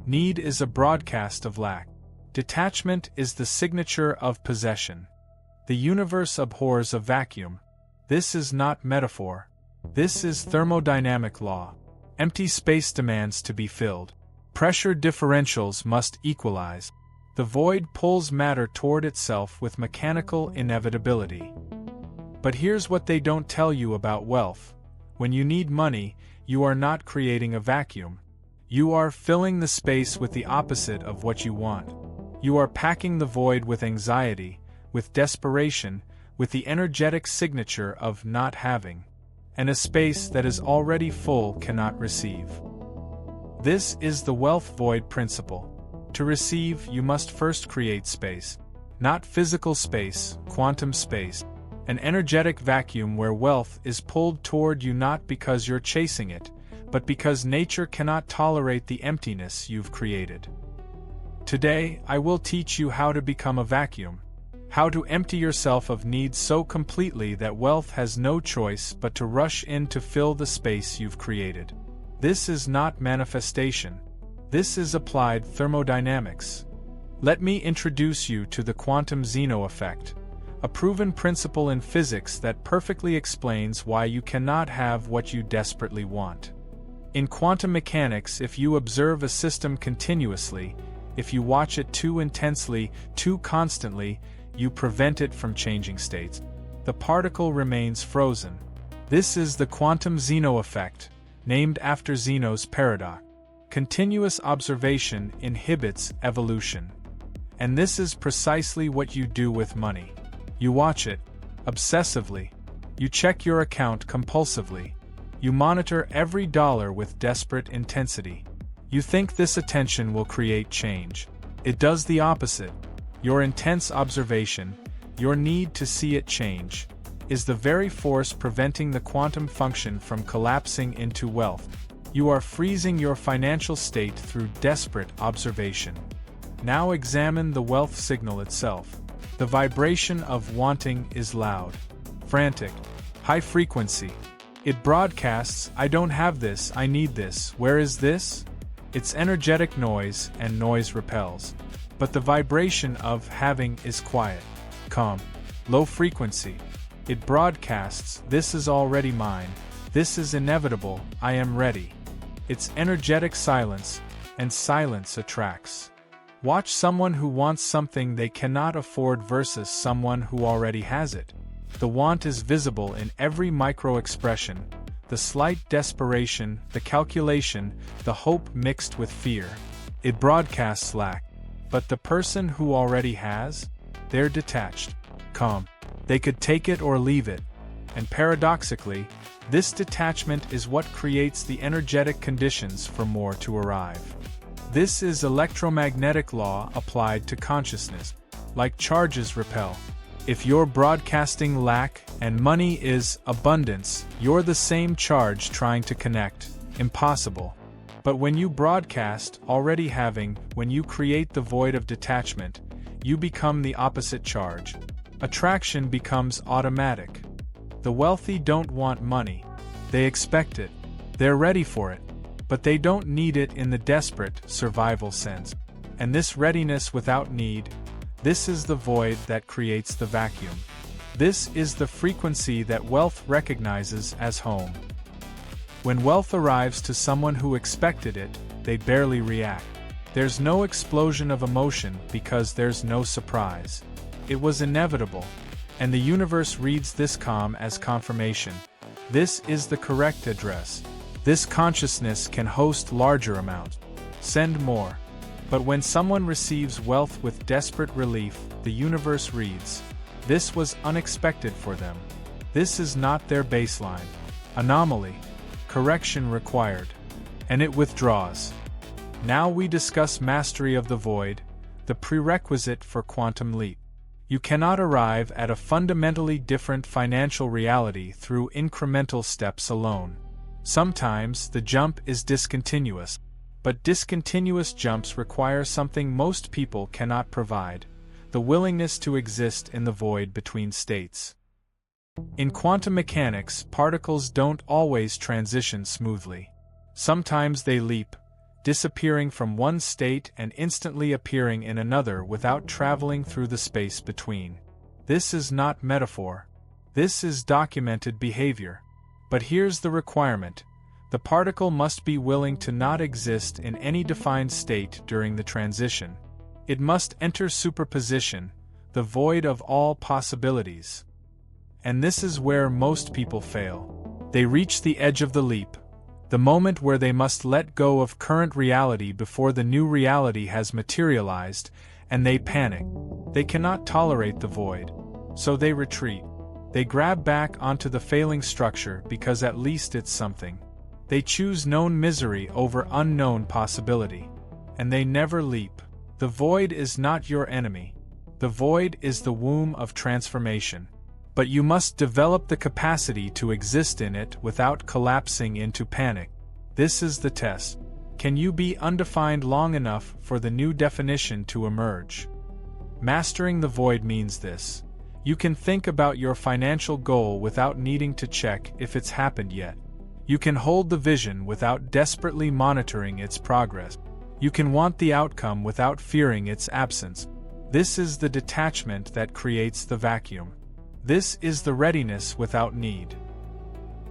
Need is a broadcast of lack. Detachment is the signature of possession. The universe abhors a vacuum. This is not metaphor. This is thermodynamic law. Empty space demands to be filled. Pressure differentials must equalize. The void pulls matter toward itself with mechanical inevitability. But here's what they don't tell you about wealth. When you need money, you are not creating a vacuum. You are filling the space with the opposite of what you want. You are packing the void with anxiety, with desperation, with the energetic signature of not having. And a space that is already full cannot receive. This is the wealth void principle. To receive, you must first create space. Not physical space, quantum space. An energetic vacuum where wealth is pulled toward you not because you're chasing it, but because nature cannot tolerate the emptiness you've created. Today, I will teach you how to become a vacuum. How to empty yourself of needs so completely that wealth has no choice but to rush in to fill the space you've created. This is not manifestation. This is applied thermodynamics. Let me introduce you to the quantum Zeno Effect, a proven principle in physics that perfectly explains why you cannot have what you desperately want. In quantum mechanics, if you observe a system continuously, if you watch it too intensely, too constantly, you prevent it from changing states. The particle remains frozen. This is the quantum Zeno effect, named after Zeno's paradox. Continuous observation inhibits evolution. And this is precisely what you do with money. You watch it obsessively. You check your account compulsively. You monitor every dollar with desperate intensity. You think this attention will create change. It does the opposite. Your intense observation, your need to see it change, is the very force preventing the quantum function from collapsing into wealth. You are freezing your financial state through desperate observation. Now examine the wealth signal itself. The vibration of wanting is loud, frantic, high frequency. It broadcasts, "I don't have this, I need this, where is this?" It's energetic noise, and noise repels. But the vibration of having is quiet, calm, low frequency. It broadcasts, "This is already mine, this is inevitable, I am ready." It's energetic silence, and silence attracts. Watch someone who wants something they cannot afford versus someone who already has it. The want is visible in every micro-expression, the slight desperation, the calculation, the hope mixed with fear. It broadcasts lack. But the person who already has? They're detached, calm. They could take it or leave it. And paradoxically, this detachment is what creates the energetic conditions for more to arrive. This is electromagnetic law applied to consciousness. Like charges repel. If you're broadcasting lack and money is abundance, you're the same charge trying to connect. Impossible. But when you broadcast already having, when you create the void of detachment, you become the opposite charge. Attraction becomes automatic. The wealthy don't want money. They expect it. They're ready for it. But they don't need it in the desperate survival sense. And this readiness without need, this is the void that creates the vacuum. This is the frequency that wealth recognizes as home. When wealth arrives to someone who expected it, they barely react. There's no explosion of emotion because there's no surprise. It was inevitable, and the universe reads this calm as confirmation. This is the correct address. This consciousness can host larger amounts. Send more. But when someone receives wealth with desperate relief, the universe reads, this was unexpected for them. This is not their baseline. Anomaly. Correction required. And it withdraws. Now we discuss mastery of the void, the prerequisite for quantum leap. You cannot arrive at a fundamentally different financial reality through incremental steps alone. Sometimes the jump is discontinuous, but discontinuous jumps require something most people cannot provide: the willingness to exist in the void between states. In quantum mechanics, particles don't always transition smoothly. Sometimes they leap, disappearing from one state and instantly appearing in another without traveling through the space between. This is not metaphor. This is documented behavior. But here's the requirement. The particle must be willing to not exist in any defined state during the transition. It must enter superposition, the void of all possibilities. And this is where most people fail. They reach the edge of the leap, the moment where they must let go of current reality before the new reality has materialized, and they panic. They cannot tolerate the void. So they retreat. They grab back onto the failing structure because at least it's something. They choose known misery over unknown possibility. And they never leap. The void is not your enemy. The void is the womb of transformation. But you must develop the capacity to exist in it without collapsing into panic. This is the test. Can you be undefined long enough for the new definition to emerge? Mastering the void means this. You can think about your financial goal without needing to check if it's happened yet. You can hold the vision without desperately monitoring its progress. You can want the outcome without fearing its absence. This is the detachment that creates the vacuum. This is the readiness without need.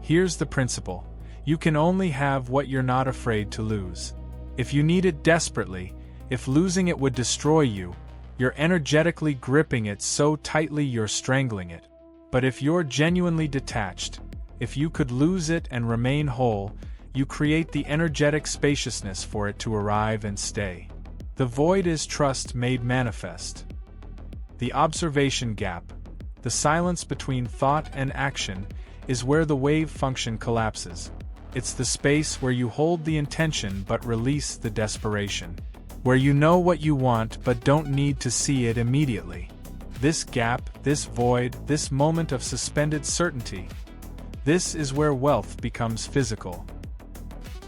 Here's the principle. You can only have what you're not afraid to lose. If you need it desperately, if losing it would destroy you, you're energetically gripping it so tightly you're strangling it. But if you're genuinely detached, if you could lose it and remain whole, you create the energetic spaciousness for it to arrive and stay. The void is trust made manifest. The observation gap, the silence between thought and action, is where the wave function collapses. It's the space where you hold the intention but release the desperation. Where you know what you want but don't need to see it immediately. This gap, this void, this moment of suspended certainty. This is where wealth becomes physical.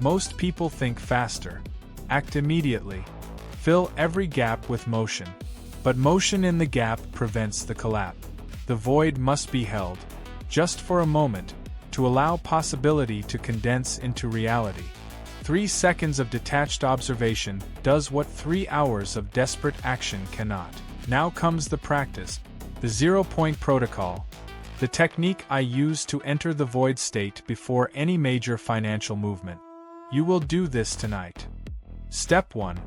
Most people think faster, act immediately, fill every gap with motion. But motion in the gap prevents the collapse. The void must be held, just for a moment, to allow possibility to condense into reality. 3 seconds of detached observation does what 3 hours of desperate action cannot. Now comes the practice, the 0-point protocol, the technique I use to enter the void state before any major financial movement. You will do this tonight. Step 1.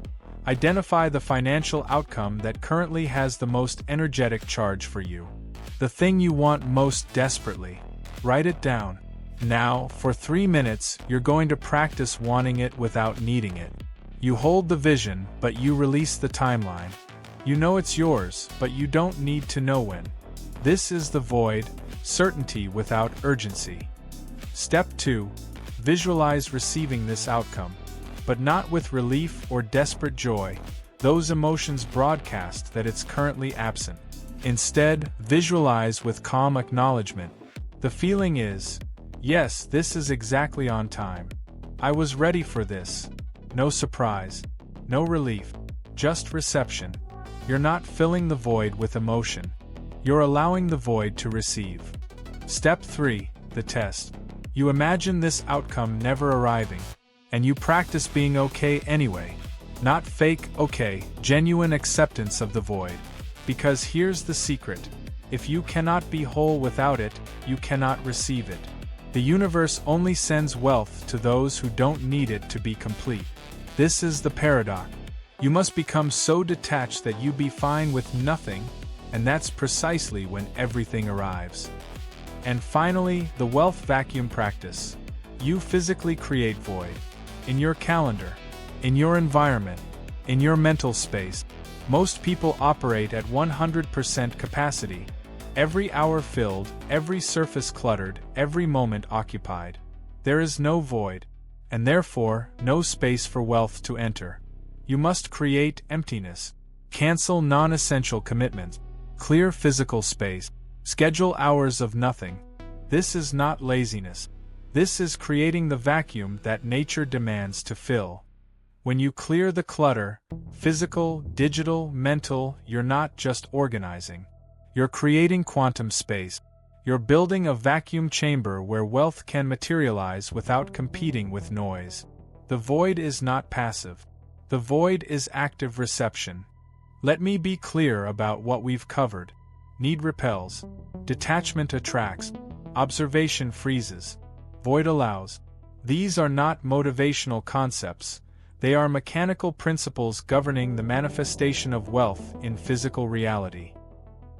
Identify the financial outcome that currently has the most energetic charge for you. The thing you want most desperately. Write it down. Now, for 3 minutes, you're going to practice wanting it without needing it. You hold the vision, but you release the timeline. You know it's yours, but you don't need to know when. This is the void, certainty without urgency. Step 2. Visualize receiving this outcome. But not with relief or desperate joy. Those emotions broadcast that it's currently absent. Instead, visualize with calm acknowledgement. The feeling is, yes, this is exactly on time. I was ready for this. No surprise. No relief. Just reception. You're not filling the void with emotion. You're allowing the void to receive. Step 3. The test. You imagine this outcome never arriving. And you practice being okay anyway. Not fake okay, genuine acceptance of the void. Because here's the secret. If you cannot be whole without it, you cannot receive it. The universe only sends wealth to those who don't need it to be complete. This is the paradox. You must become so detached that you be fine with nothing, and that's precisely when everything arrives. And finally, the wealth vacuum practice. You physically create void. In your calendar, in your environment, in your mental space. Most people operate at 100% capacity. Every hour filled, every surface cluttered, every moment occupied. There is no void, and therefore, no space for wealth to enter. You must create emptiness. Cancel non-essential commitments. Clear physical space. Schedule hours of nothing. This is not laziness. This is creating the vacuum that nature demands to fill. When you clear the clutter, physical, digital, mental, you're not just organizing. You're creating quantum space. You're building a vacuum chamber where wealth can materialize without competing with noise. The void is not passive. The void is active reception. Let me be clear about what we've covered. Need repels. Detachment attracts. Observation freezes. Void allows. These are not motivational concepts. They are mechanical principles governing the manifestation of wealth in physical reality.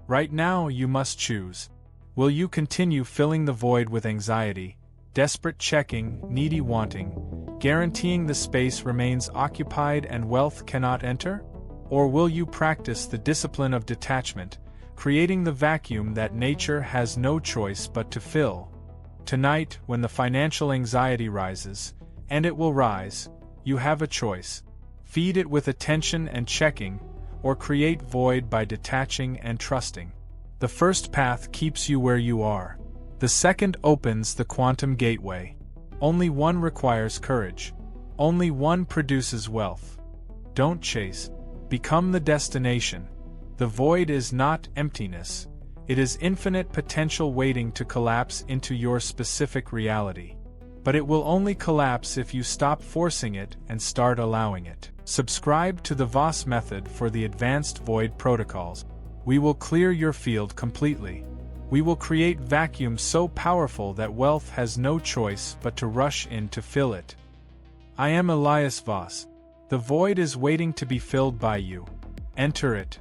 Right now you must choose. Will you continue filling the void with anxiety, desperate checking, needy wanting, guaranteeing the space remains occupied and wealth cannot enter? Or will you practice the discipline of detachment, creating the vacuum that nature has no choice but to fill? Tonight, when the financial anxiety rises, and it will rise, you have a choice. Feed it with attention and checking, or create void by detaching and trusting. The first path keeps you where you are. The second opens the quantum gateway. Only one requires courage. Only one produces wealth. Don't chase. Become the destination. The void is not emptiness. It is infinite potential waiting to collapse into your specific reality. But it will only collapse if you stop forcing it and start allowing it. Subscribe to the Voss method for the advanced void protocols. We will clear your field completely. We will create vacuums so powerful that wealth has no choice but to rush in to fill it. I am Elias Voss. The void is waiting to be filled by you. Enter it.